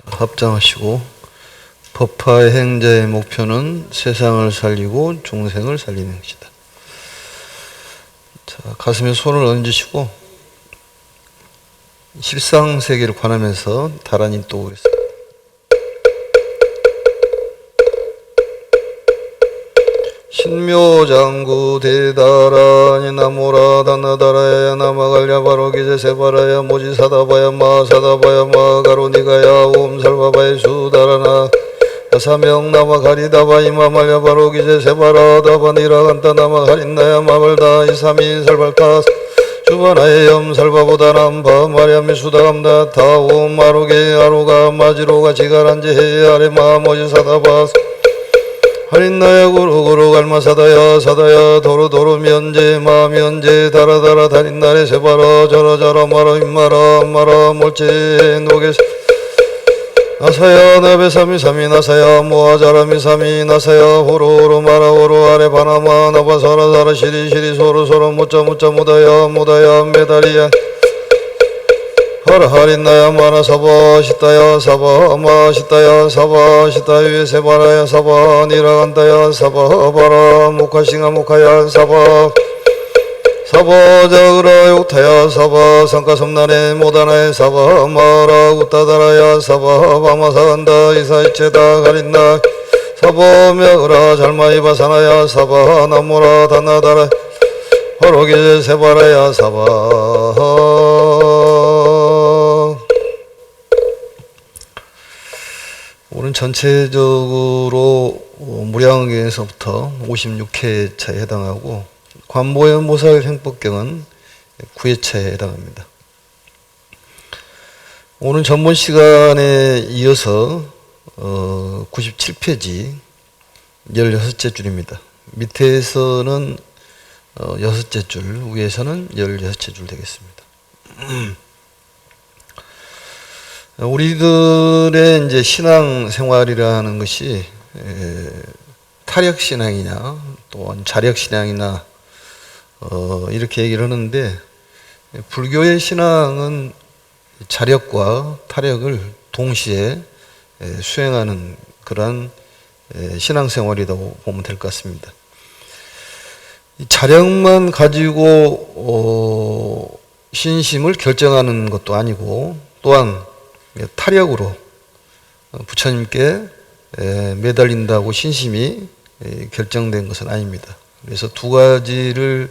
합장하시고, 법화 행자의 목표는 세상을 살리고 중생을 살리는 것이다. 자, 가슴에 손을 얹으시고 실상세계를 관하면서 다란히 또 오겠습니다. 신묘장구 대다라니 나무라 다나다라야 나마갈야 바로기제 세바라야 모지사다바야 마사다바야 마가로니가야 옴살바바야 수다라나 야사명 나마가리다바 이마말야 바로기제 세바라다바니라간다 나마가린나야 마발다 이사미 살발타 주바나의 염살바보다남 바마리아미 수다감다 타오 마루게 아루가 마지로가 지가란제 아레마 모지사다바 하린나야 구루구루 갈마사다야 사다야 도루도루 면제 마면제 다라다라 다린나래 세바라 저라저라 마라 임마라 마라 몰제 노게 나사야 나베사미사미 나사야 모아자라미사미 나사야 호로호로 마라 호로 아래 바나마 나바사라사라 시리시리 소로소로 무짜무짜 무다야 무다야 메다리야 하라하린나야 마나 사바 시타야 사바 마 시타야 사바 시타유에 세바라야 사바 니라간다야 사바 바라 무카싱아 무카야 사바 사바 자그라 욕타야 사바 상가섬나네 모다나에 사바 마라 우타다라야 사바 바마사간다 이사이체다 가린나 사바 며그라 잘마이바사나야 사바 나무라 다나다라 호로게 세바라야 사바. 오늘 전체적으로 무량경에서부터 56회차에 해당하고 관보현보살 행법경은 9회차에 해당합니다. 오늘 전번 시간에 이어서 97페이지 16째 줄입니다. 밑에서는 6째 줄, 위에서는 16째 줄 되겠습니다. 우리들의 이제 신앙 생활이라는 것이 타력 신앙이냐, 또는 자력 신앙이나 이렇게 얘기를 하는데, 불교의 신앙은 자력과 타력을 동시에 수행하는 그러한 신앙 생활이라고 보면 될 것 같습니다. 자력만 가지고 신심을 결정하는 것도 아니고, 또한 타력으로 부처님께 매달린다고 신심이 결정된 것은 아닙니다. 그래서 두 가지를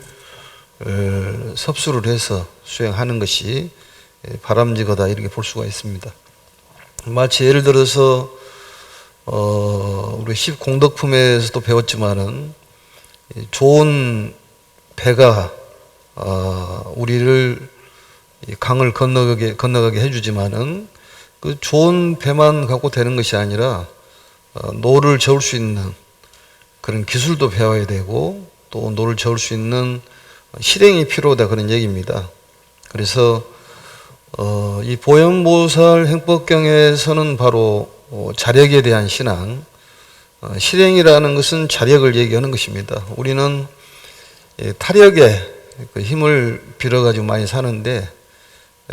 섭수를 해서 수행하는 것이 바람직하다 이렇게 볼 수가 있습니다. 마치 예를 들어서 우리 십공덕품에서도 배웠지만은 좋은 배가 우리를 강을 건너가게 해주지만은 그 좋은 배만 갖고 되는 것이 아니라 노를 저을 수 있는 그런 기술도 배워야 되고, 또 노를 저을 수 있는 실행이 필요하다 그런 얘기입니다. 그래서 이 보현보살 행법경에서는 바로 자력에 대한 신앙, 실행이라는 것은 자력을 얘기하는 것입니다. 우리는 타력에 그 힘을 빌어가지고 많이 사는데,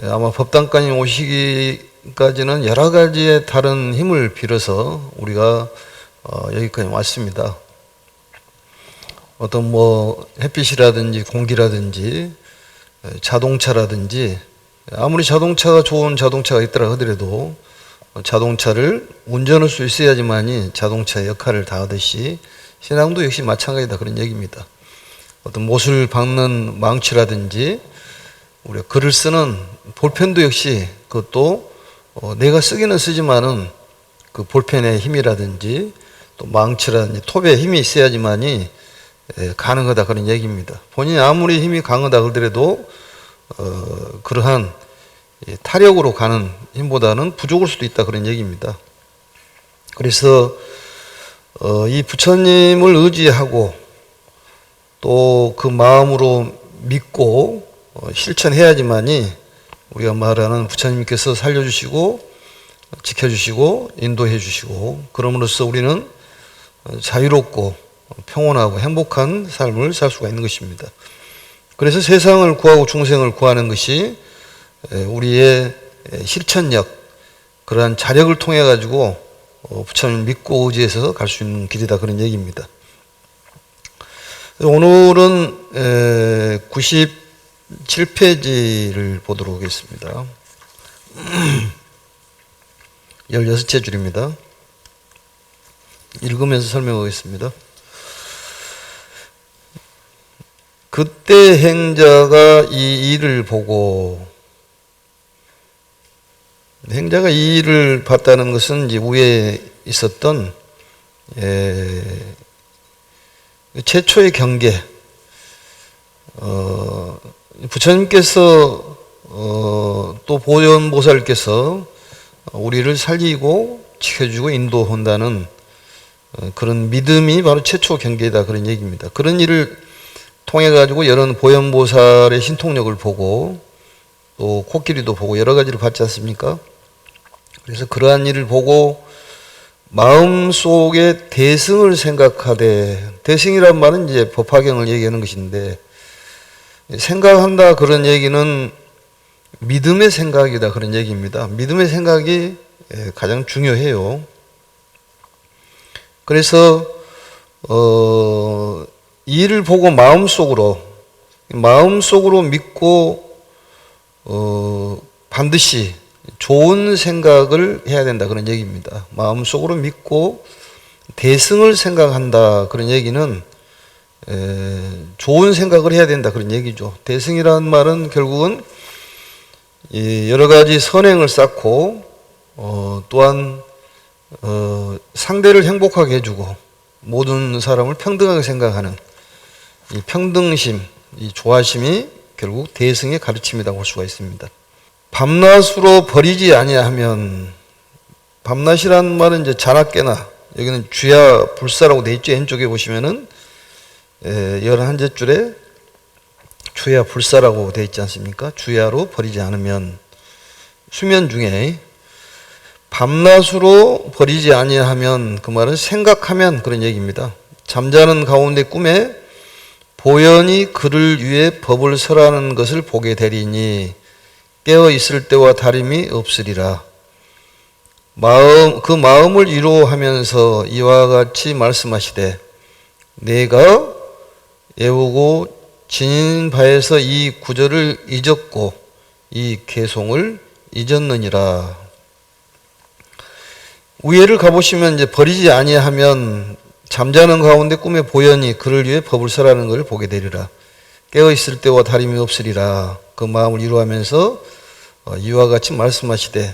아마 법당까지 오시기까지는 여러 가지의 다른 힘을 빌어서 우리가 여기까지 왔습니다. 어떤 햇빛이라든지 공기라든지 자동차라든지, 아무리 자동차가 좋은 자동차가 있더라 하더라도 자동차를 운전할 수 있어야지만이 자동차의 역할을 다하듯이 신앙도 역시 마찬가지다 그런 얘기입니다. 어떤 못을 박는 망치라든지, 우리가 글을 쓰는 볼펜도 역시 그것도 내가 쓰기는 쓰지만은 그 볼펜의 힘이라든지 또 망치라든지 톱의 힘이 있어야지만이 가능하다 그런 얘기입니다. 본인이 아무리 힘이 강하다 그러더라도 그러한 타력으로 가는 힘보다는 부족할 수도 있다 그런 얘기입니다. 그래서 이 부처님을 의지하고 또 그 마음으로 믿고 실천해야지만이 우리가 말하는 부처님께서 살려주시고 지켜주시고 인도해 주시고, 그럼으로써 우리는 자유롭고 평온하고 행복한 삶을 살 수가 있는 것입니다. 그래서 세상을 구하고 중생을 구하는 것이 우리의 실천력, 그러한 자력을 통해 가지고 부처님을 믿고 의지해서 갈 수 있는 길이다, 그런 얘기입니다. 오늘은 97페이지를 보도록 하겠습니다. 16째 줄입니다. 읽으면서 설명하겠습니다. 그때 행자가 이 일을 보고, 행자가 이 일을 봤다는 것은 이제 위에 있었던 최초의 경계, 부처님께서 또 보현보살께서 우리를 살리고 지켜주고 인도한다는 그런 믿음이 바로 최초 경계다, 그런 얘기입니다. 그런 일을 통해 가지고 여러 보현보살의 신통력을 보고 또 코끼리도 보고 여러 가지를 봤지 않습니까? 그래서 그러한 일을 보고 마음속에 대승을 생각하되, 대승이란 말은 이제 법화경을 얘기하는 것인데, 생각한다 그런 얘기는 믿음의 생각이다, 그런 얘기입니다. 믿음의 생각이 가장 중요해요. 그래서 이 일을 보고 마음속으로 믿고 반드시 좋은 생각을 해야 된다, 그런 얘기입니다. 마음속으로 믿고 대승을 생각한다, 그런 얘기는 좋은 생각을 해야 된다, 그런 얘기죠. 대승이라는 말은 결국은 여러 가지 선행을 쌓고 또한 상대를 행복하게 해주고 모든 사람을 평등하게 생각하는 이 평등심, 이 조화심이 결국 대승의 가르침이라고 볼 수가 있습니다. 밤낮으로 버리지 아니하면, 밤낮이라는 말은 이제 자나깨나, 여기는 주야 불사라고 돼 있죠. 왼쪽에 보시면은 11째 주야 불사라고 돼 있지 않습니까? 주야로 버리지 않으면, 수면 중에 밤낮으로 버리지 아니하면, 그 말은 생각하면, 그런 얘기입니다. 잠자는 가운데 꿈에 보현이 그를 위해 법을 설하는 것을 보게 되리니 깨어 있을 때와 다름이 없으리라. 그 마음을 위로하면서 이와 같이 말씀하시되, 내가 애우고 지닌 바에서 이 구절을 잊었고 이 개송을 잊었느니라. 위에를 가보시면 이제 버리지 아니하면, 잠자는 가운데 꿈에 보현이 그를 위해 법을 설하는 것을 보게 되리라. 깨어 있을 때와 다름이 없으리라. 그 마음을 위로하면서 이와 같이 말씀하시되,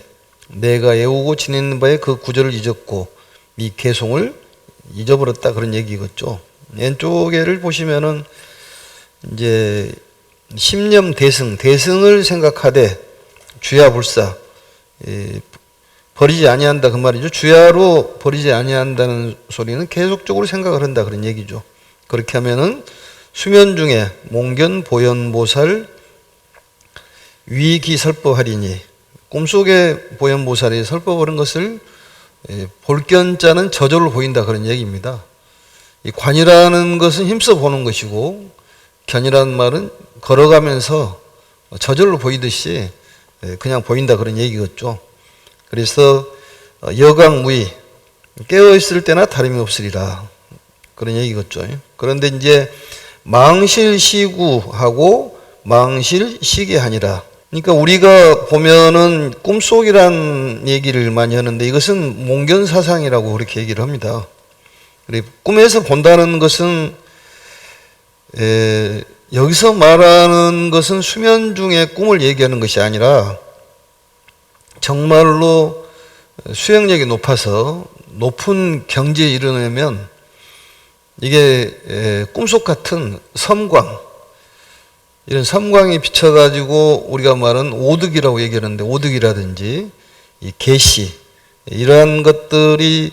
내가 애우고 지내는 바에 그 구절을 잊었고 이 개송을 잊어버렸다, 그런 얘기겠죠. 왼쪽에를 보시면은 이제 심념 대승을 생각하되 주야불사, 버리지 아니한다, 그 말이죠. 주야로 버리지 아니한다는 소리는 계속적으로 생각을 한다, 그런 얘기죠. 그렇게 하면은 수면 중에 몽견 보현보살 위기설법하리니, 꿈속에 보현보살이 설법하는 것을 볼견자는 저절로 보인다, 그런 얘기입니다. 이 관이라는 것은 힘써 보는 것이고, 견이라는 말은 걸어가면서 저절로 보이듯이 그냥 보인다, 그런 얘기겠죠. 그래서 여강무의, 깨어있을 때나 다름이 없으리라, 그런 얘기겠죠. 그런데 이제 망실시구하고 망실시계하니라. 그러니까 우리가 보면은 꿈속이란 얘기를 많이 하는데, 이것은 몽견사상이라고 그렇게 얘기를 합니다. 꿈에서 본다는 것은 여기서 말하는 것은 수면 중에 꿈을 얘기하는 것이 아니라 정말로 수행력이 높아서 높은 경지에 이르려면 이게 꿈속 같은 섬광, 이런 섬광이 비쳐가지고 우리가 말하는 오득이라고 얘기하는데, 오득이라든지 이 계시, 이러한 것들이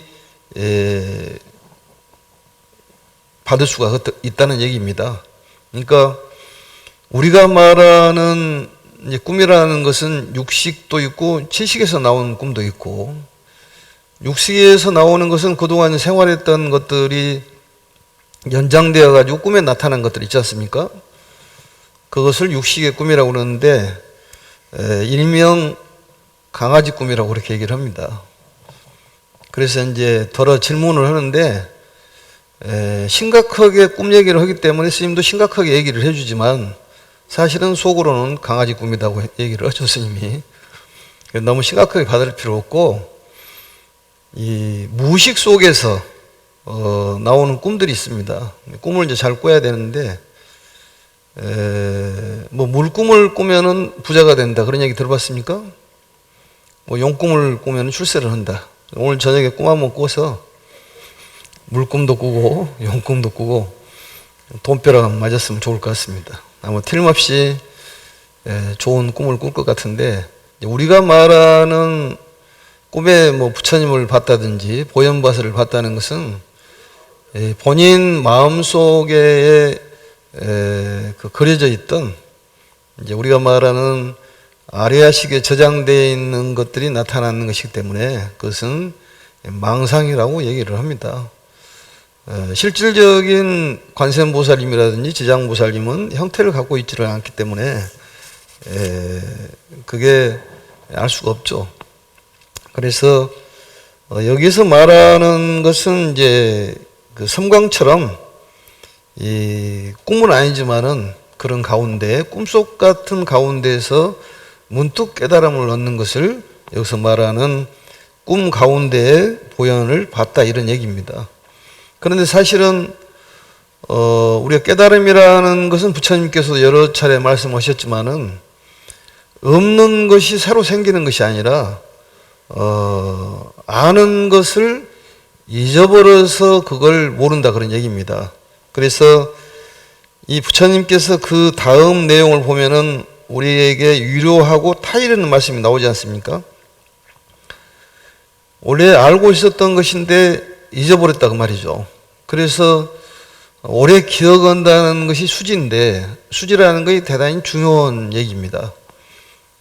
받을 수가 있다는 얘기입니다. 그러니까 우리가 말하는 이제 꿈이라는 것은 육식도 있고 칠식에서 나오는 꿈도 있고, 육식에서 나오는 것은 그동안 생활했던 것들이 연장되어 가지고 꿈에 나타난 것들 있지 않습니까? 그것을 육식의 꿈이라고 그러는데, 일명 강아지 꿈이라고 그렇게 얘기를 합니다. 그래서 이제 더러 질문을 하는데 심각하게 꿈 얘기를 하기 때문에 스님도 심각하게 얘기를 해주지만 사실은 속으로는 강아지 꿈이라고 얘기를 하죠, 스님이. 너무 심각하게 받을 필요 없고, 이 무의식 속에서 나오는 꿈들이 있습니다. 꿈을 이제 잘 꿔야 되는데, 뭐 물꿈을 꾸면은 부자가 된다 그런 얘기 들어봤습니까? 뭐 용꿈을 꾸면 출세를 한다. 오늘 저녁에 꿈 한번 꿔서 물꿈도 꾸고 용꿈도 꾸고 돈벼락 맞았으면 좋을 것 같습니다. 아마 틀림없이 좋은 꿈을 꿀 것 같은데, 우리가 말하는 꿈에 뭐 부처님을 봤다든지 보현바사를 봤다는 것은 본인 마음속에 그 그려져 있던 이제 우리가 말하는 아리아식에 저장되어 있는 것들이 나타나는 것이기 때문에 그것은 망상이라고 얘기를 합니다. 실질적인 관세음보살님이라든지 지장보살님은 형태를 갖고 있지를 않기 때문에 그게 알 수가 없죠. 그래서 여기서 말하는 것은 이제 그 섬광처럼 이 꿈은 아니지만은 그런 가운데 꿈속 같은 가운데에서 문득 깨달음을 얻는 것을 여기서 말하는 꿈 가운데에 보현을 봤다 이런 얘기입니다. 그런데 사실은 우리가 깨달음이라는 것은 부처님께서도 여러 차례 말씀하셨지만은 없는 것이 새로 생기는 것이 아니라 아는 것을 잊어버려서 그걸 모른다 그런 얘기입니다. 그래서 이 부처님께서 그 다음 내용을 보면은 우리에게 위로하고 타이르는 말씀이 나오지 않습니까? 원래 알고 있었던 것인데 잊어버렸다 그 말이죠. 그래서 오래 기억한다는 것이 수지인데 수지라는 것이 대단히 중요한 얘기입니다.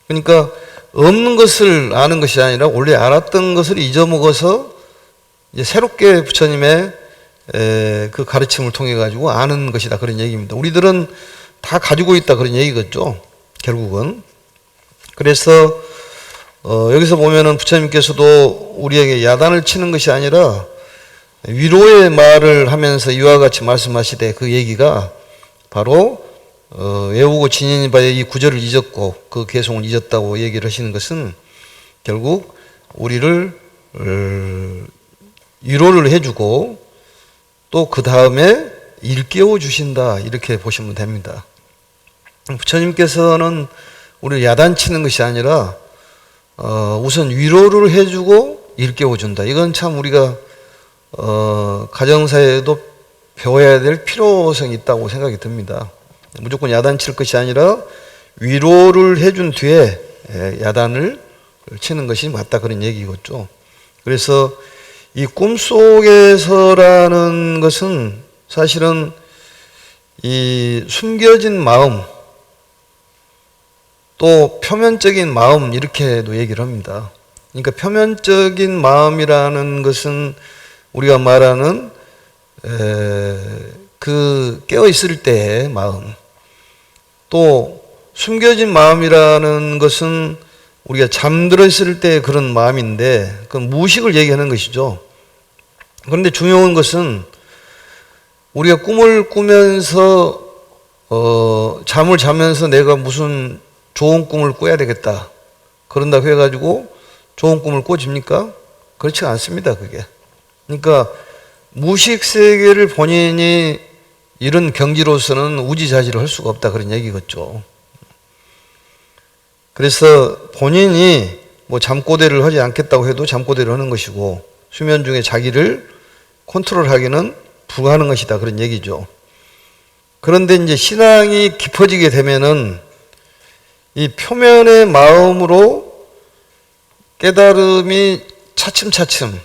그러니까 없는 것을 아는 것이 아니라 원래 알았던 것을 잊어먹어서 이제 새롭게 부처님의 그 가르침을 통해 가지고 아는 것이다 그런 얘기입니다. 우리들은 다 가지고 있다 그런 얘기겠죠. 결국은. 그래서 여기서 보면은 부처님께서도 우리에게 야단을 치는 것이 아니라 위로의 말을 하면서 이와 같이 말씀하시되 그 얘기가 바로 외우고 지니는 바에 이 구절을 잊었고 그 개송을 잊었다고 얘기를 하시는 것은 결국 우리를 위로를 해주고 또 그 다음에 일깨워 주신다 이렇게 보시면 됩니다. 부처님께서는 우리를 야단치는 것이 아니라 우선 위로를 해주고 일깨워 준다. 이건 참 우리가 가정사에도 배워야 될 필요성이 있다고 생각이 듭니다. 무조건 야단칠 것이 아니라 위로를 해준 뒤에 야단을 치는 것이 맞다 그런 얘기겠죠. 그래서 이 꿈속에서라는 것은 사실은 이 숨겨진 마음 또 표면적인 마음 이렇게도 얘기를 합니다. 그러니까 표면적인 마음이라는 것은 우리가 말하는 그 깨어 있을 때의 마음, 또 숨겨진 마음이라는 것은 우리가 잠들어 있을 때의 그런 마음인데 그건 무의식을 얘기하는 것이죠. 그런데 중요한 것은 우리가 꿈을 꾸면서 잠을 자면서 내가 무슨 좋은 꿈을 꿔야 되겠다 그런다고 해가지고 좋은 꿈을 꿔집니까? 그렇지 않습니다. 그게. 그러니까 무식 세계를 본인이 이런 경지로서는 우지자지를 할 수가 없다 그런 얘기겠죠. 그래서 본인이 뭐 잠꼬대를 하지 않겠다고 해도 잠꼬대를 하는 것이고 수면 중에 자기를 컨트롤하기는 불가능한 것이다 그런 얘기죠. 그런데 이제 신앙이 깊어지게 되면은 이 표면의 마음으로 깨달음이 차츰차츰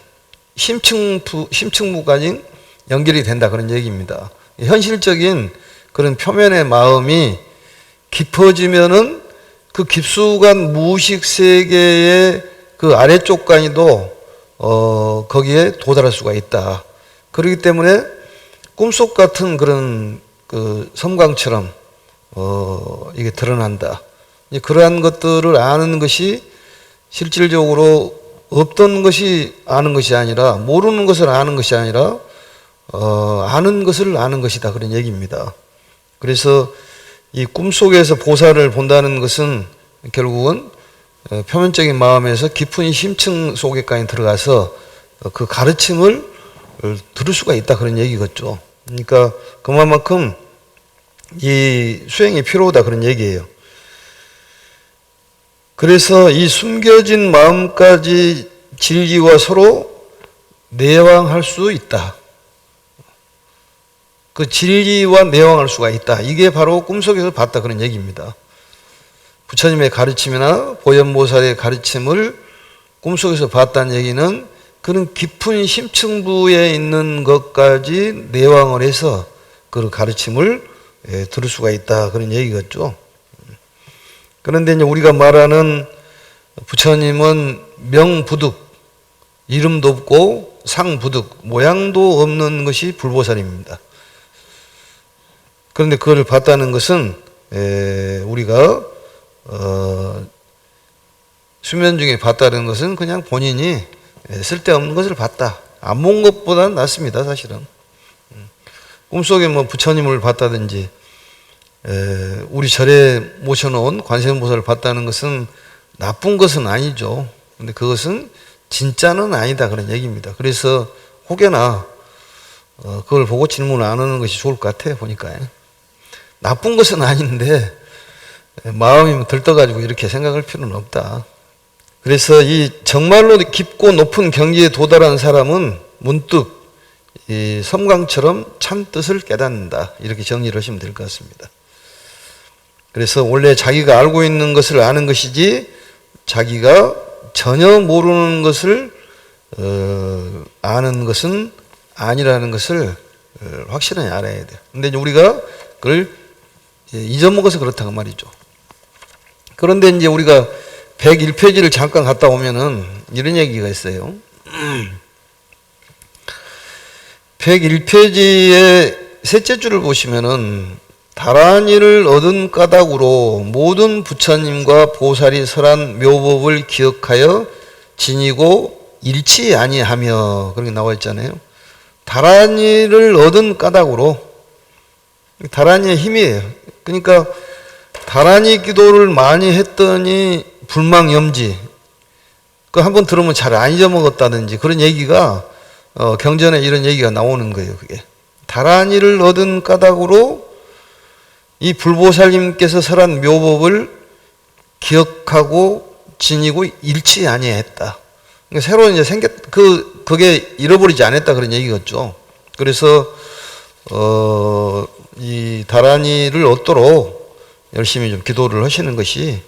심층부까지 연결이 된다 그런 얘기입니다. 현실적인 그런 표면의 마음이 깊어지면은 그 깊숙한 무의식 세계의 그 아래쪽까지도 거기에 도달할 수가 있다. 그렇기 때문에 꿈속 같은 그런 그 섬광처럼 이게 드러난다. 그러한 것들을 아는 것이 실질적으로 없던 것이 아는 것이 아니라, 모르는 것을 아는 것이 아니라 아는 것을 아는 것이다, 그런 얘기입니다. 그래서 이 꿈속에서 보살을 본다는 것은 결국은 표면적인 마음에서 깊은 심층 속에까지 들어가서 그 가르침을 들을 수가 있다, 그런 얘기겠죠. 그러니까 그만큼 이 수행이 필요하다, 그런 얘기예요. 그래서 이 숨겨진 마음까지 진리와 서로 내왕할 수 있다. 그 진리와 내왕할 수가 있다. 이게 바로 꿈속에서 봤다, 그런 얘기입니다. 부처님의 가르침이나 보현보살의 가르침을 꿈속에서 봤다는 얘기는 그런 깊은 심층부에 있는 것까지 내왕을 해서 그 가르침을 들을 수가 있다, 그런 얘기겠죠. 그런데 이제 우리가 말하는 부처님은 명부득, 이름도 없고 상부득, 모양도 없는 것이 불보살입니다. 그런데 그걸 봤다는 것은 우리가 수면 중에 봤다는 것은 그냥 본인이 쓸데없는 것을 봤다. 안 본 것보다는 낫습니다, 사실은. 꿈속에 뭐 부처님을 봤다든지 우리 절에 모셔놓은 관세음보살을 봤다는 것은 나쁜 것은 아니죠. 근데 그것은 진짜는 아니다, 그런 얘기입니다. 그래서 혹여나 그걸 보고 질문을 안 하는 것이 좋을 것 같아요, 보니까. 나쁜 것은 아닌데 마음이 들떠가지고 이렇게 생각할 필요는 없다. 그래서 이 정말로 깊고 높은 경지에 도달한 사람은 문득 이 섬광처럼 참 뜻을 깨닫는다, 이렇게 정리를 하시면 될 것 같습니다. 그래서 원래 자기가 알고 있는 것을 아는 것이지 자기가 전혀 모르는 것을 아는 것은 아니라는 것을 확실히 알아야 돼요. 근데 이제 우리가 그걸 잊어먹어서 그렇다고 말이죠. 그런데 이제 우리가 101페이지를 잠깐 갔다 오면은 이런 얘기가 있어요. 101페이지의 셋째 줄을 보시면은 다란이를 얻은 까닭으로 모든 부처님과 보살이 설한 묘법을 기억하여 지니고 잃지 아니하며, 그렇게 나와 있잖아요. 다란이를 얻은 까닭으로, 다란이의 힘이에요. 그러니까 다란이 기도를 많이 했더니 불망염지, 그 한번 들으면 잘 안 잊어먹었다든지 그런 얘기가 경전에 이런 얘기가 나오는 거예요. 그게 다란이를 얻은 까닭으로 이 불보살님께서 설한 묘법을 기억하고 지니고 잃지 아니했다. 그러니까 새로 이제 그게 잃어버리지 않았다, 그런 얘기겠죠. 그래서 이 다란이를 얻도록 열심히 좀 기도를 하시는 것이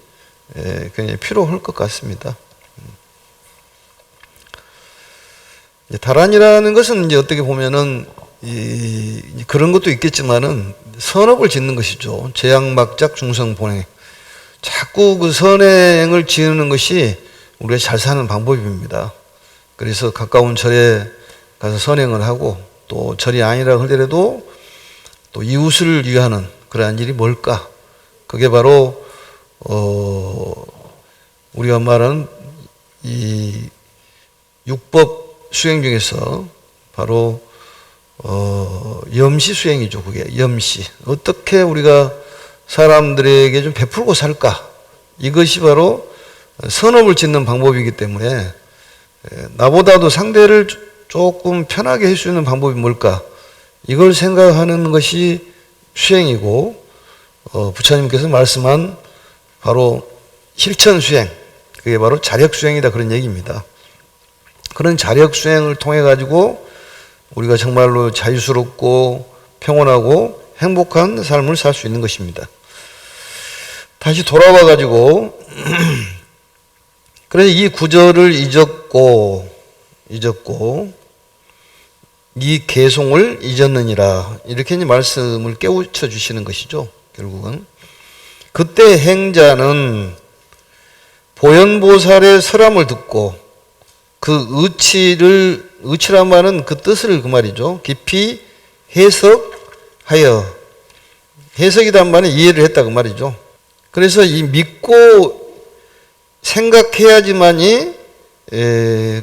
굉장히 필요할 것 같습니다. 다란이라는 것은 이제 어떻게 보면은 그런 것도 있겠지만은 선업을 짓는 것이죠. 재앙막작 중성본행. 자꾸 그 선행을 지으는 것이 우리가 잘 사는 방법입니다. 그래서 가까운 절에 가서 선행을 하고, 또 절이 아니라 하더라도 또 이웃을 위하는 그러한 일이 뭘까? 그게 바로 우리가 말하는 이 육법 수행 중에서 바로 염시 수행이죠. 그게 염시. 어떻게 우리가 사람들에게 좀 베풀고 살까? 이것이 바로 선업을 짓는 방법이기 때문에 나보다도 상대를 조금 편하게 할 수 있는 방법이 뭘까? 이걸 생각하는 것이 수행이고, 부처님께서 말씀한 바로 실천 수행, 그게 바로 자력 수행이다, 그런 얘기입니다. 그런 자력 수행을 통해 가지고 우리가 정말로 자유스럽고 평온하고 행복한 삶을 살 수 있는 것입니다. 다시 돌아와 가지고 그래서 이 구절을 잊었고 이 개송을 잊었느니라, 이렇게 이제 말씀을 깨우쳐 주시는 것이죠. 결국은 그때 행자는 보현보살의 설함을 듣고 그 의치란 말은 그 뜻을 그 말이죠. 깊이 해석하여, 해석이란 말은 이해를 했다 그 말이죠. 그래서 이 믿고 생각해야지만이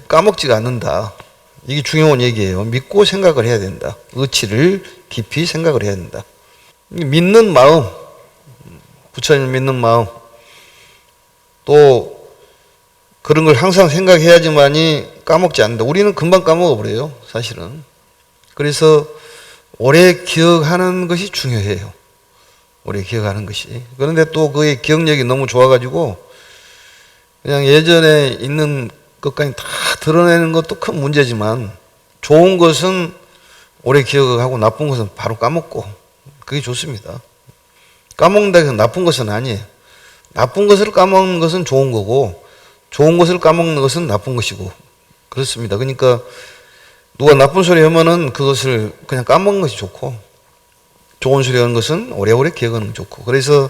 까먹지가 않는다. 이게 중요한 얘기예요. 믿고 생각을 해야 된다. 의치를 깊이 생각을 해야 된다. 믿는 마음, 부처님을 믿는 마음, 또 그런 걸 항상 생각해야지만이 까먹지 않는다. 우리는 금방 까먹어버려요, 사실은. 그래서 오래 기억하는 것이 중요해요. 오래 기억하는 것이. 그런데 또 그의 기억력이 너무 좋아가지고 그냥 예전에 있는 것까지 다 드러내는 것도 큰 문제지만 좋은 것은 오래 기억하고 나쁜 것은 바로 까먹고 그게 좋습니다. 까먹는다 해서 나쁜 것은 아니에요. 나쁜 것을 까먹는 것은 좋은 거고 좋은 것을 까먹는 것은 나쁜 것이고 그렇습니다. 그러니까 누가 나쁜 소리 하면은 그것을 그냥 까먹는 것이 좋고 좋은 소리 하는 것은 오래오래 기억하는 것이 좋고 그래서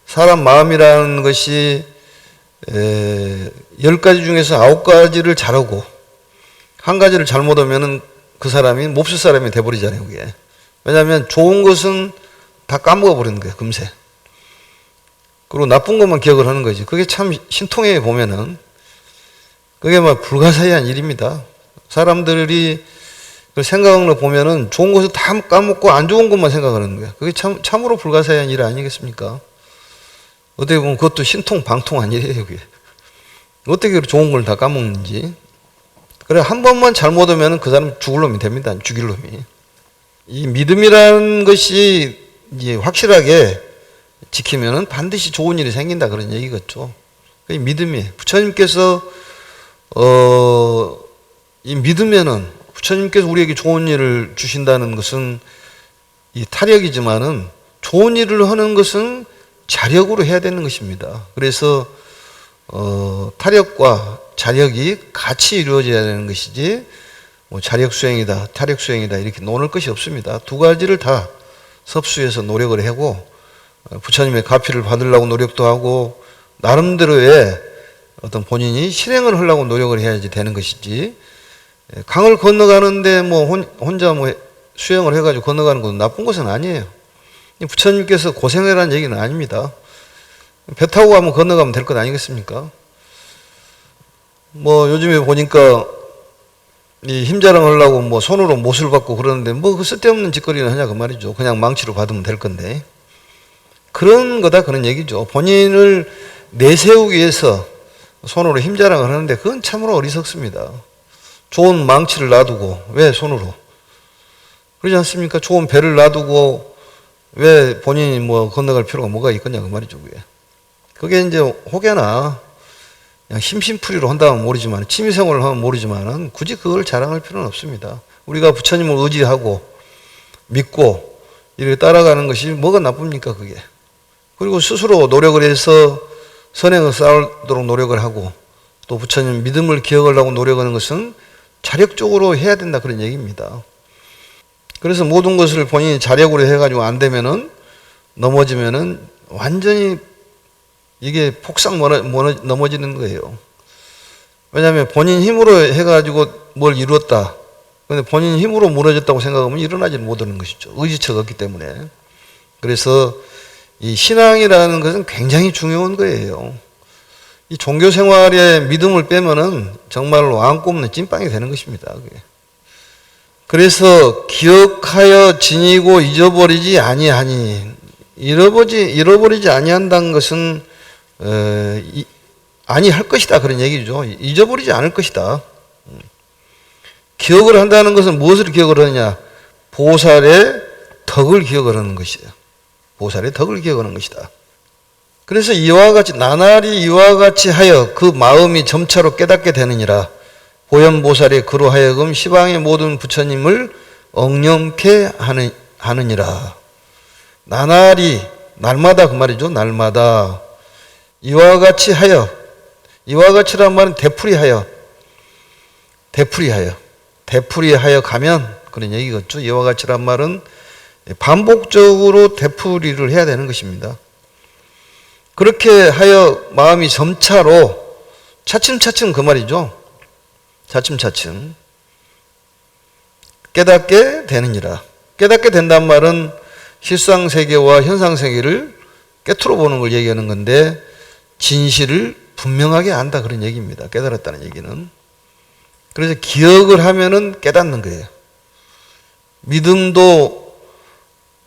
사람 마음이라는 것이 10가지 중에서 9가지를 잘하고 한 가지를 잘못하면은 그 사람이 몹쓸 사람이 돼버리잖아요, 그게. 왜냐하면 좋은 것은 다 까먹어 버리는 거예요, 금세. 그리고 나쁜 것만 기억을 하는 거지. 그게 참 신통해 보면은 그게 막 불가사의한 일입니다. 사람들이 생각하는 거 보면은 좋은 것을 다 까먹고 안 좋은 것만 생각하는 거예요. 그게 참으로 불가사의한 일 아니겠습니까? 어떻게 보면 그것도 신통방통한 일이에요, 그게. 어떻게 좋은 걸 다 까먹는지. 그래, 한 번만 잘못하면 그 사람 죽을 놈이 됩니다. 죽일 놈이. 이 믿음이라는 것이 이제 확실하게 지키면은 반드시 좋은 일이 생긴다. 그런 얘기겠죠. 그게 믿음이에요. 부처님께서, 이 믿으면은 부처님께서 우리에게 좋은 일을 주신다는 것은 이 타력이지만은 좋은 일을 하는 것은 자력으로 해야 되는 것입니다. 그래서 타력과 자력이 같이 이루어져야 되는 것이지 뭐 자력 수행이다, 타력 수행이다 이렇게 노는 것이 없습니다. 두 가지를 다 섭수해서 노력을 하고 부처님의 가피를 받으려고 노력도 하고 나름대로의 어떤 본인이 실행을 하려고 노력을 해야지 되는 것이지 강을 건너가는데 뭐 혼자 뭐 수행을 해가지고 건너가는 건 나쁜 것은 아니에요. 부처님께서 고생해라는 얘기는 아닙니다. 배 타고 가면 건너가면 될 것 아니겠습니까? 뭐 요즘에 보니까 이 힘자랑 하려고 뭐 손으로 못을 받고 그러는데 뭐 그 쓸데없는 짓거리를 하냐 그 말이죠. 그냥 망치로 받으면 될 건데. 그런 거다 그런 얘기죠. 본인을 내세우기 위해서 손으로 힘자랑을 하는데 그건 참으로 어리석습니다. 좋은 망치를 놔두고 왜 손으로? 그러지 않습니까? 좋은 배를 놔두고 왜 본인이 뭐 건너갈 필요가 뭐가 있겠냐 그 말이죠. 그게 이제 혹여나 그냥 심심풀이로 한다면 모르지만 취미생활을 하면 모르지만 굳이 그걸 자랑할 필요는 없습니다. 우리가 부처님을 의지하고 믿고 이렇게 따라가는 것이 뭐가 나쁩니까 그게. 그리고 스스로 노력을 해서 선행을 쌓도록 노력을 하고 또 부처님 믿음을 기억하려고 노력하는 것은 자력적으로 해야 된다 그런 얘기입니다. 그래서 모든 것을 본인이 자력으로 해가지고 안 되면은 넘어지면은 완전히 이게 폭삭 넘어지는 거예요. 왜냐하면 본인 힘으로 해가지고 뭘 이루었다. 근데 본인 힘으로 무너졌다고 생각하면 일어나지 못하는 것이죠. 의지처가 없기 때문에. 그래서 이 신앙이라는 것은 굉장히 중요한 거예요. 이 종교 생활에 믿음을 빼면은 정말로 안 꼽는 찐빵이 되는 것입니다. 그게. 그래서 기억하여 지니고 잊어버리지 아니하니 잃어버리지 아니한다는 것은 아니할 것이다 그런 얘기죠. 잊어버리지 않을 것이다. 기억을 한다는 것은 무엇을 기억을 하느냐? 보살의 덕을 기억을 하는 것이에요. 보살의 덕을 기억하는 것이다. 그래서 이와 같이 나날이 이와 같이 하여 그 마음이 점차로 깨닫게 되느니라. 보현보살이 그로 하여금 시방의 모든 부처님을 엉념케 하느니라. 나날이 날마다 그 말이죠. 날마다 이와 같이 하여 이와 같이란 말은 되풀이하여 가면 그런 얘기겠죠. 이와 같이란 말은 반복적으로 되풀이를 해야 되는 것입니다. 그렇게 하여 마음이 점차로 차츰차츰 그 말이죠. 차츰차츰 깨닫게 되느니라. 깨닫게 된단 말은 실상세계와 현상세계를 깨트려 보는 걸 얘기하는 건데 진실을 분명하게 안다 그런 얘기입니다. 깨달았다는 얘기는. 그래서 기억을 하면은 깨닫는 거예요. 믿음도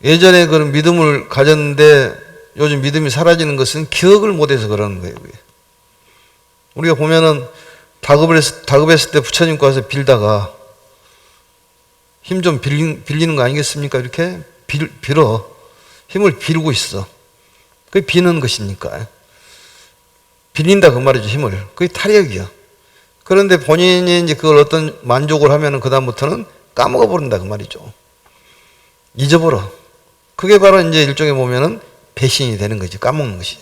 예전에 그런 믿음을 가졌는데 요즘 믿음이 사라지는 것은 기억을 못해서 그러는 거예요. 우리가 보면은 다급했을 때 부처님과 와서 빌다가 힘 좀 빌리는 거 아니겠습니까? 이렇게 빌어. 힘을 빌고 있어. 그게 비는 것이니까. 빌린다 그 말이죠, 힘을. 그게 타력이야. 그런데 본인이 이제 그걸 어떤 만족을 하면은 그다음부터는 까먹어 버린다 그 말이죠. 잊어버려. 그게 바로 이제 일종의 보면은 배신이 되는 거지, 까먹는 것이.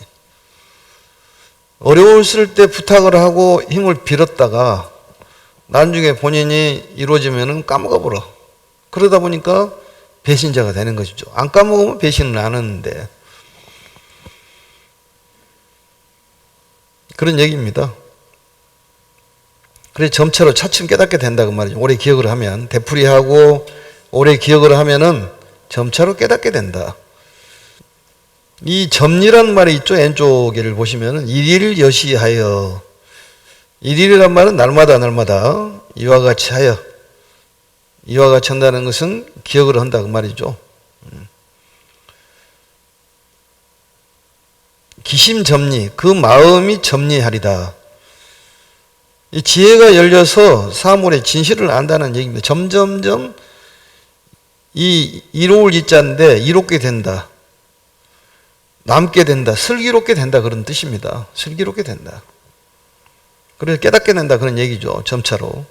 어려웠을 때 부탁을 하고 힘을 빌었다가 나중에 본인이 이루어지면은 까먹어 버려. 그러다 보니까 배신자가 되는 것이죠. 안 까먹으면 배신을 안 하는데. 그런 얘기입니다. 그래서 점차로 차츰 깨닫게 된다 그 말이죠. 오래 기억을 하면, 되풀이하고 오래 기억을 하면은 점차로 깨닫게 된다. 이 점리란 말이 있죠. 왼쪽에를 보시면은 일일 여시하여. 일일이란 말은 날마다 이와 같이 하여. 이와 같이 한다는 것은 기억을 한다 그 말이죠. 기심점리, 그 마음이 점리하리다. 이 지혜가 열려서 사물의 진실을 안다는 얘기입니다. 점점점 이 이로울 이자인데 이롭게 된다. 남게 된다. 슬기롭게 된다. 그런 뜻입니다. 슬기롭게 된다. 그래서 깨닫게 된다. 그런 얘기죠. 점차로.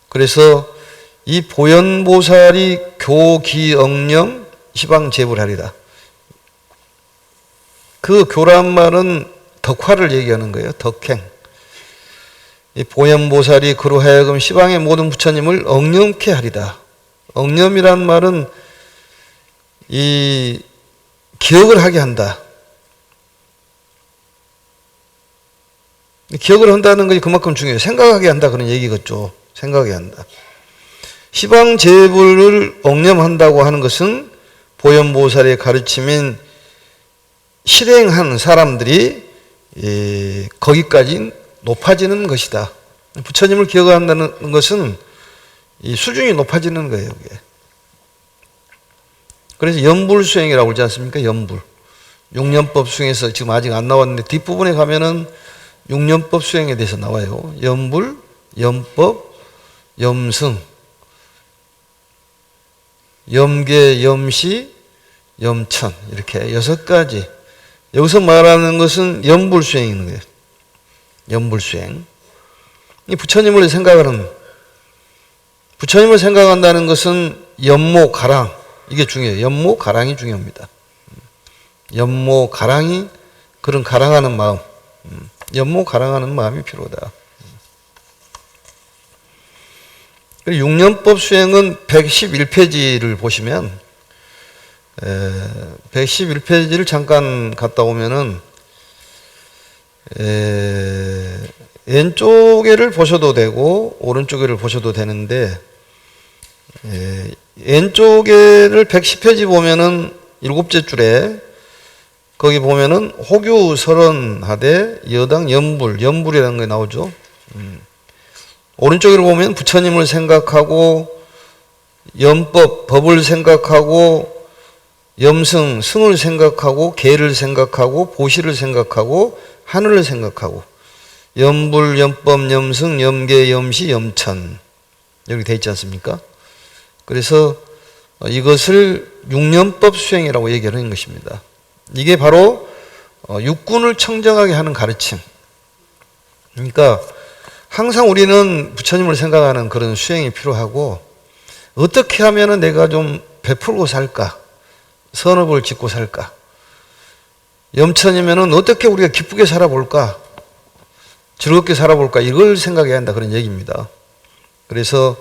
그래서 이 보현보살이 교기억령 시방제불하리다. 그 교란 말은 덕화를 얘기하는 거예요. 덕행. 이 보현보살이 그로 하여금 시방의 모든 부처님을 억념케 하리다. 억념이란 말은 이 기억을 하게 한다. 기억을 한다는 것이 그만큼 중요해요. 생각하게 한다 그런 얘기겠죠. 생각하게 한다. 시방제불을 억념한다고 하는 것은 보현보살의 가르침인 실행한 사람들이 거기까지 높아지는 것이다. 부처님을 기억한다는 것은 이 수준이 높아지는 거예요. 이게. 그래서 연불수행이라고 그러지 않습니까? 연불. 육년법 수행에서 지금 아직 안 나왔는데 뒷부분에 가면은 육년법 수행에 대해서 나와요. 연불, 연법, 염승, 염계, 염시, 염천 이렇게 6가지. 여기서 말하는 것은 연불수행인 거예요. 연불수행. 이 부처님을 생각한다는 것은 연모 가랑 이게 중요해요. 연모 가랑이 중요합니다. 연모 가랑이 그런 가랑하는 마음, 연모 가랑하는 마음이 필요하다. 육년법 수행은 111페이지를 보시면 111페이지를 잠깐 갔다 오면은 왼쪽에를 보셔도 되고 오른쪽에를 보셔도 되는데 왼쪽에를 110페이지 보면은 7째 줄에 거기 보면은 호규 설언하되 여당 연불이라는 게 나오죠. 오른쪽으로 보면 부처님을 생각하고 연법, 법을 생각하고 염승, 승을 생각하고 계를 생각하고 보시를 생각하고 하늘을 생각하고 연불, 연법, 염승, 염계, 염시, 염천 여기 돼 있지 않습니까? 그래서 이것을 육년법 수행이라고 얘기하는 것입니다. 이게 바로 육군을 청정하게 하는 가르침. 그러니까 항상 우리는 부처님을 생각하는 그런 수행이 필요하고 어떻게 하면 내가 좀 베풀고 살까? 선업을 짓고 살까? 염천이면은 어떻게 우리가 기쁘게 살아볼까? 즐겁게 살아볼까? 이걸 생각해야 한다. 그런 얘기입니다. 그래서,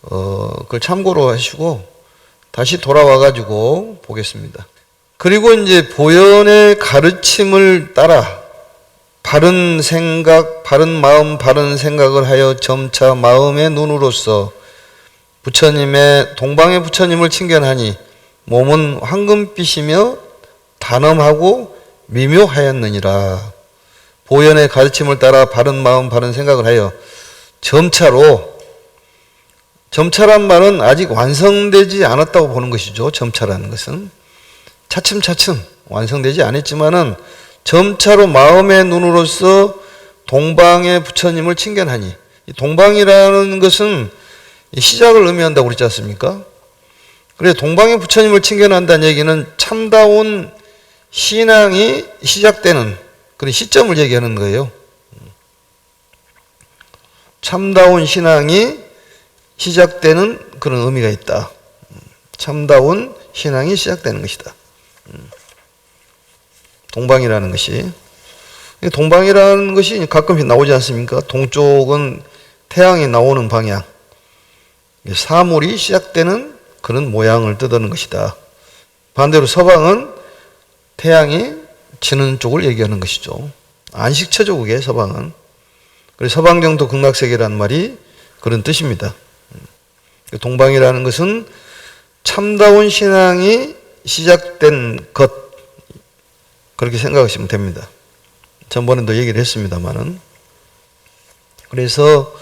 그걸 참고로 하시고 다시 돌아와가지고 보겠습니다. 그리고 이제 보현의 가르침을 따라 바른 생각, 바른 마음, 바른 생각을 하여 점차 마음의 눈으로서 부처님의 동방의 부처님을 친견하니 몸은 황금빛이며 단엄하고 미묘하였느니라. 보현의 가르침을 따라 바른 마음 바른 생각을 하여 점차란 말은 아직 완성되지 않았다고 보는 것이죠. 점차라는 것은 차츰차츰 완성되지 않았지만은 점차로 마음의 눈으로서 동방의 부처님을 칭견하니, 이 동방이라는 것은 시작을 의미한다고 그랬지 않습니까? 그래 동방의 부처님을 칭견한다는 얘기는 참다운 신앙이 시작되는 그런 시점을 얘기하는 거예요. 참다운 신앙이 시작되는 그런 의미가 있다. 참다운 신앙이 시작되는 것이다. 동방이라는 것이. 동방이라는 것이 가끔씩 나오지 않습니까? 동쪽은 태양이 나오는 방향. 사물이 시작되는 그런 모양을 뜻하는 것이다. 반대로 서방은 태양이 지는 쪽을 얘기하는 것이죠. 안식처죠, 그게 서방은. 그래서 서방경도 극락세계라는 말이 그런 뜻입니다. 동방이라는 것은 참다운 신앙이 시작된 것, 그렇게 생각하시면 됩니다. 전번에도 얘기를 했습니다만은. 그래서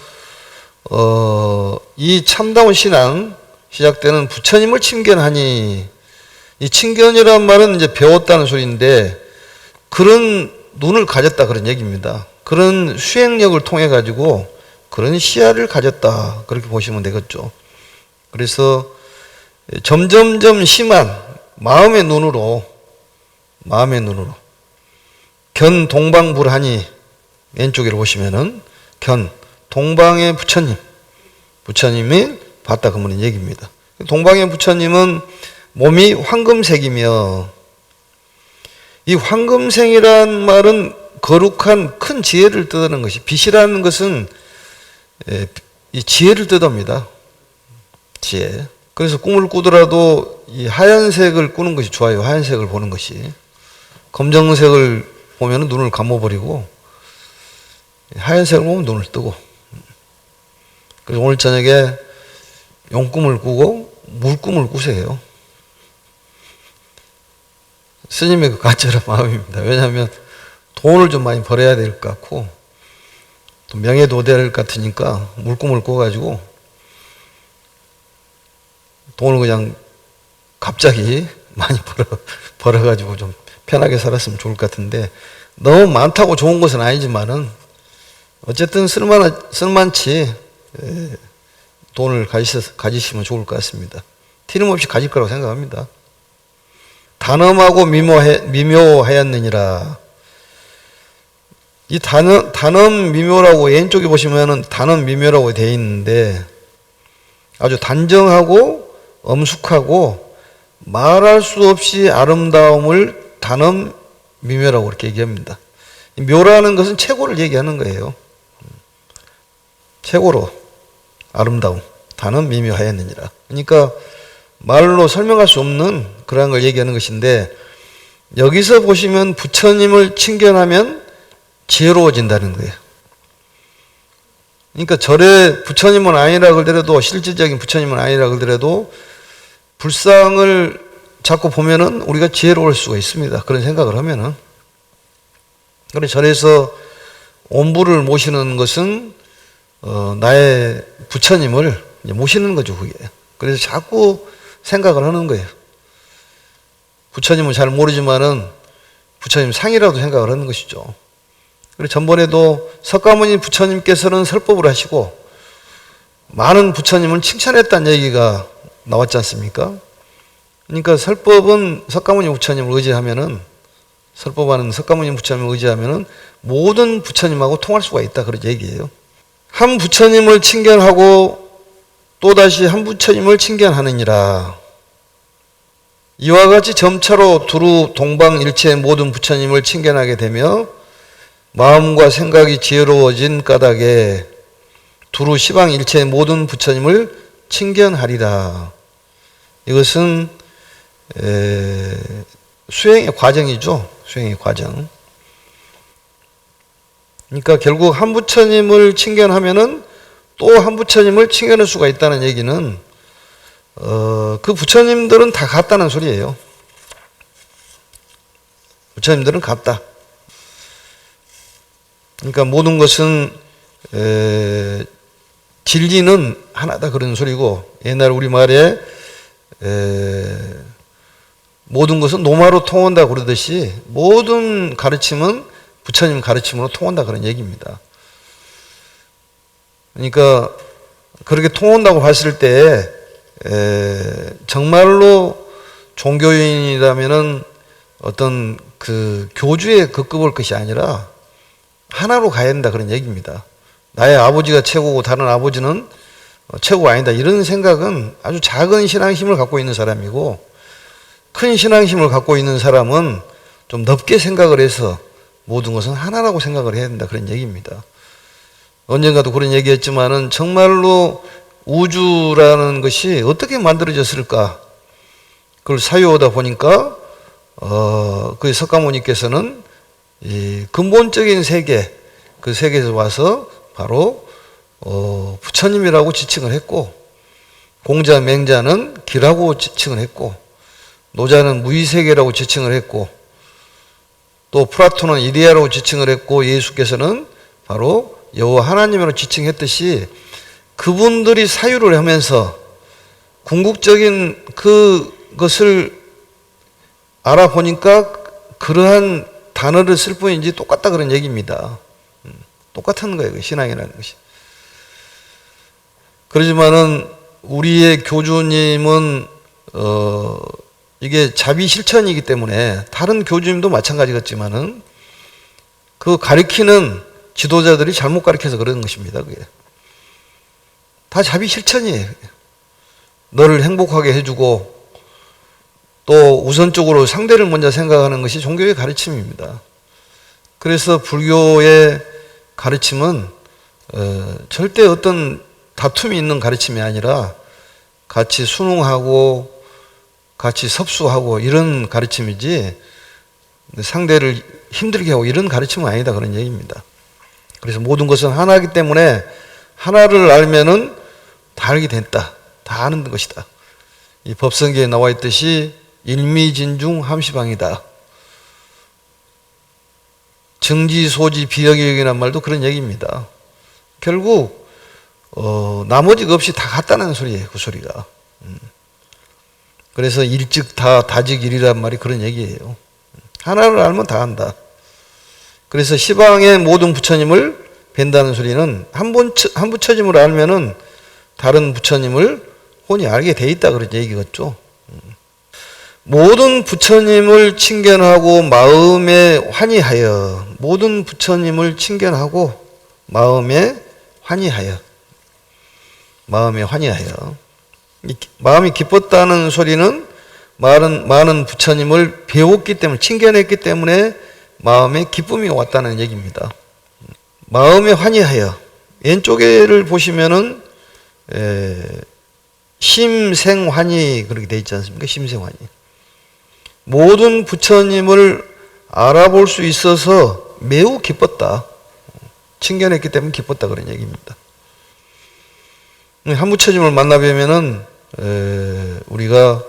이 참다운 신앙 시작되는 부처님을 칭견하니, 이 칭견이란 말은 이제 배웠다는 소리인데 그런 눈을 가졌다 그런 얘기입니다. 그런 수행력을 통해 가지고 그런 시야를 가졌다 그렇게 보시면 되겠죠. 그래서 점점점 심한 마음의 눈으로 견 동방불하니, 왼쪽으로 보시면은 견 동방의 부처님이 봤다 그 말은 얘기입니다. 동방의 부처님은 몸이 황금색이며, 이 황금색이란 말은 거룩한 큰 지혜를 뜻하는 것이, 빛이라는 것은 이 지혜를 뜻합니다. 지혜. 그래서 꿈을 꾸더라도 이 하얀색을 꾸는 것이 좋아요. 하얀색을 보는 것이. 검정색을 보면 눈을 감아버리고 하얀색을 보면 눈을 뜨고. 그래서 오늘 저녁에 용꿈을 꾸고 물꿈을 꾸세요. 스님의 그 간절한 마음입니다. 왜냐하면 돈을 좀 많이 벌어야 될 것 같고 또 명예도 얻어야 될 것 같으니까 물꿈을 꿔가지고 돈을 그냥 갑자기 많이 벌어가지고 좀 편하게 살았으면 좋을 것 같은데, 너무 많다고 좋은 것은 아니지만은 어쨌든 쓸만치 돈을 가지시면 좋을 것 같습니다. 틀림없이 가질 거라고 생각합니다. 단엄하고 미묘하였느니라. 이 단엄 미묘라고 왼쪽에 보시면은 단엄 미묘라고 되어 있는데 아주 단정하고 엄숙하고 말할 수 없이 아름다움을 단엄 미묘라고 그렇게 얘기합니다. 묘라는 것은 최고를 얘기하는 거예요. 최고로 아름다움, 단엄 미묘하였느니라. 그러니까 말로 설명할 수 없는 그러한 걸 얘기하는 것인데, 여기서 보시면 부처님을 칭견하면 지혜로워진다는 거예요. 그러니까 절에 부처님은 아니라 그러더라도, 실질적인 부처님은 아니라 그러더라도 불상을 자꾸 보면은 우리가 지혜로울 수가 있습니다. 그런 생각을 하면은. 그래서 절에서 옴부를 모시는 것은 나의 부처님을 모시는 거죠, 그게. 그래서 자꾸 생각을 하는 거예요. 부처님은 잘 모르지만은 부처님 상이라도 생각을 하는 것이죠. 그리고 전번에도 석가모니 부처님께서는 설법을 하시고 많은 부처님을 칭찬했다는 얘기가 나왔지 않습니까? 그러니까 설법은 석가모니 부처님을 의지하면은, 설법하는 석가모니 부처님을 의지하면은 모든 부처님하고 통할 수가 있다, 그런 얘기예요. 한 부처님을 칭견하고 또다시 한 부처님을 칭견하느니라. 이와 같이 점차로 두루 동방일체의 모든 부처님을 칭견하게 되며 마음과 생각이 지혜로워진 까닭에 두루 시방일체의 모든 부처님을 칭견하리라. 이것은 수행의 과정이죠. 수행의 과정. 그러니까 결국 한 부처님을 칭견하면은 또 한 부처님을 칭견할 수가 있다는 얘기는 그 부처님들은 다 같다는 소리예요. 부처님들은 같다. 그러니까 모든 것은 진리는 하나다 그런 소리고, 옛날 우리말에 모든 것은 노마로 통한다 그러듯이 모든 가르침은 부처님 가르침으로 통한다 그런 얘기입니다. 그러니까 그렇게 통한다고 봤을 때 정말로 종교인이라면은 어떤 그 교주에 급급할 것이 아니라 하나로 가야 된다 그런 얘기입니다. 나의 아버지가 최고고 다른 아버지는 최고가 아니다, 이런 생각은 아주 작은 신앙심을 갖고 있는 사람이고, 큰 신앙심을 갖고 있는 사람은 좀 넓게 생각을 해서 모든 것은 하나라고 생각을 해야 된다 그런 얘기입니다. 언젠가도 그런 얘기했지만은 정말로 우주라는 것이 어떻게 만들어졌을까, 그걸 사유하다 보니까 그 석가모니께서는 이 근본적인 세계, 그 세계에서 와서 바로 부처님이라고 지칭을 했고, 공자 맹자는 기라고 지칭을 했고, 노자는 무의세계라고 지칭을 했고, 또 플라톤은 이데아라고 지칭을 했고, 예수께서는 바로 여호와 하나님으로 지칭했듯이 그분들이 사유를 하면서 궁극적인 그것을 알아보니까 그러한 단어를 쓸 뿐이지 똑같다 그런 얘기입니다. 똑같은 거예요, 신앙이라는 것이. 그러지만은 우리의 교주님은 이게 자비 실천이기 때문에 다른 교주님도 마찬가지겠지만은 그 가르치는 지도자들이 잘못 가르쳐서 그런 것입니다. 그게 다 자비 실천이에요. 너를 행복하게 해주고 또 우선적으로 상대를 먼저 생각하는 것이 종교의 가르침입니다. 그래서 불교의 가르침은 절대 어떤 다툼이 있는 가르침이 아니라 같이 순응하고 같이 섭수하고 이런 가르침이지, 상대를 힘들게 하고 이런 가르침은 아니다 그런 얘기입니다. 그래서 모든 것은 하나이기 때문에 하나를 알면은 다 알게 됐다, 다 아는 것이다. 이 법성계에 나와 있듯이 일미진중 함시방이다. 정지소지 비여격이라는 말도 그런 얘기입니다. 결국 나머지가 없이 다 같다는 소리예요, 그 소리가. 그래서 일즉 다 다즉 일이란 말이 그런 얘기예요. 하나를 알면 다 안다. 그래서 시방의 모든 부처님을 뵌다는 소리는 한 부처님을 알면은 다른 부처님을 혼이 알게 돼 있다 그런 얘기겠죠. 모든 부처님을 친견하고 마음에 환희하여, 모든 부처님을 친견하고 마음에 환희하여, 마음에 환희하여. 마음이 기뻤다는 소리는 많은 부처님을 배웠기 때문에, 친견했기 때문에 마음에 기쁨이 왔다는 얘기입니다. 마음에 환희하여, 왼쪽에를 보시면은 심생환희 그렇게 돼 있지 않습니까? 심생환희. 모든 부처님을 알아볼 수 있어서 매우 기뻤다, 친견했기 때문에 기뻤다 그런 얘기입니다. 한 부처님을 만나뵈면은 우리가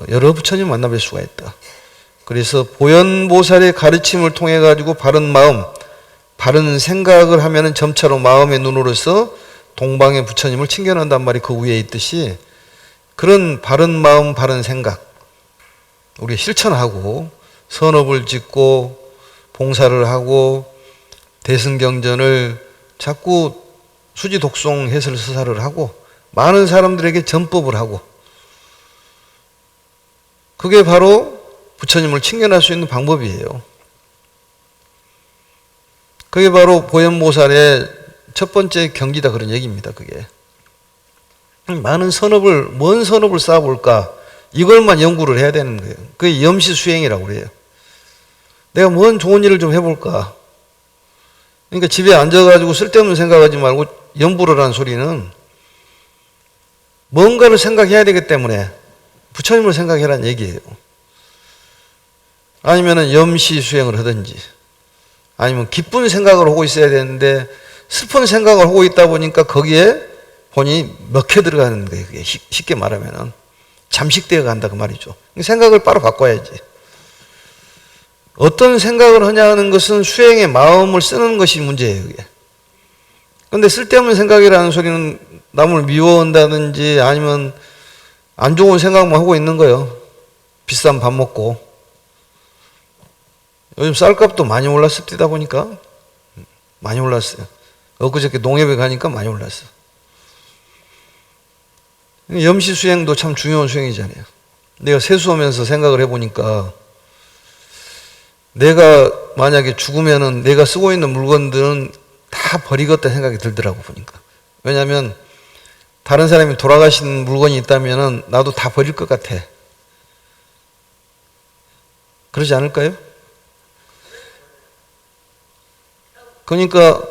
여러 부처님 만나뵐 수가 있다. 그래서 보현보살의 가르침을 통해 가지고 바른 마음, 바른 생각을 하면은 점차로 마음의 눈으로서 동방의 부처님을 친견한단 말이 그 위에 있듯이, 그런 바른 마음, 바른 생각 우리 실천하고 선업을 짓고 봉사를 하고 대승경전을 자꾸 수지독송 해설 서사를 하고 많은 사람들에게 전법을 하고, 그게 바로 부처님을 친견할 수 있는 방법이에요. 그게 바로 보현보살의 첫 번째 경지다 그런 얘기입니다. 그게 많은 선업을, 뭔 선업을 쌓아볼까, 이걸만 연구를 해야 되는 거예요. 그게 염시수행이라고 그래요. 내가 뭔 좋은 일을 좀 해볼까. 그러니까 집에 앉아가지고 쓸데없는 생각하지 말고 염불을 하는 소리는 뭔가를 생각해야 되기 때문에 부처님을 생각해라는 얘기예요. 아니면은 염시수행을 하든지, 아니면 기쁜 생각을 하고 있어야 되는데 슬픈 생각을 하고 있다 보니까 거기에 본인이 먹혀 들어가는 거예요. 그게 쉽게 말하면은 잠식되어 간다 그 말이죠. 생각을 바로 바꿔야지. 어떤 생각을 하냐는 것은 수행의 마음을 쓰는 것이 문제예요, 그게. 근데 쓸데없는 생각이라는 소리는 남을 미워한다든지 아니면 안 좋은 생각만 하고 있는 거예요. 비싼 밥 먹고. 요즘 쌀값도 많이 올랐습니다 보니까. 많이 올랐어요. 엊그저께 농협에 가니까 많이 올랐어. 염시 수행도 참 중요한 수행이잖아요. 내가 세수하면서 생각을 해보니까 내가 만약에 죽으면은 내가 쓰고 있는 물건들은 다 버리겠다 생각이 들더라고 보니까. 왜냐하면 다른 사람이 돌아가신 물건이 있다면은 나도 다 버릴 것 같아. 그러지 않을까요? 그러니까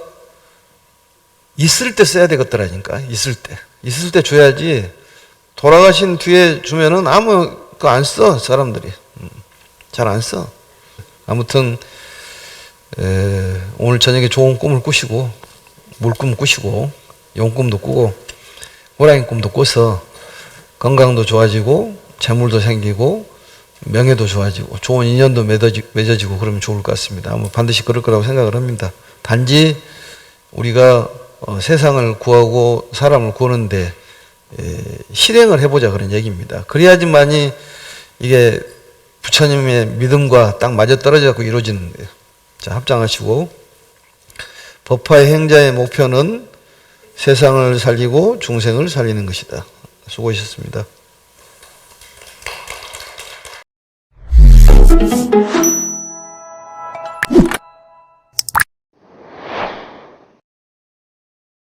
있을 때 써야 되겠더라니까. 있을 때. 있을 때 줘야지 돌아가신 뒤에 주면은 아무 거 안 써, 사람들이. 잘 안 써. 아무튼 오늘 저녁에 좋은 꿈을 꾸시고 물꿈 꾸시고 용꿈도 꾸고 호랑이 꿈도 꿔서 건강도 좋아지고 재물도 생기고 명예도 좋아지고 좋은 인연도 맺어지고 그러면 좋을 것 같습니다. 반드시 그럴 거라고 생각을 합니다. 단지 우리가 세상을 구하고 사람을 구하는데 실행을 해보자 그런 얘기입니다. 그래야지만이 이게 부처님의 믿음과 딱 맞아떨어져서 이루어지는 거예요. 자, 합장하시고 법화의 행자의 목표는 세상을 살리고 중생을 살리는 것이다. 수고하셨습니다.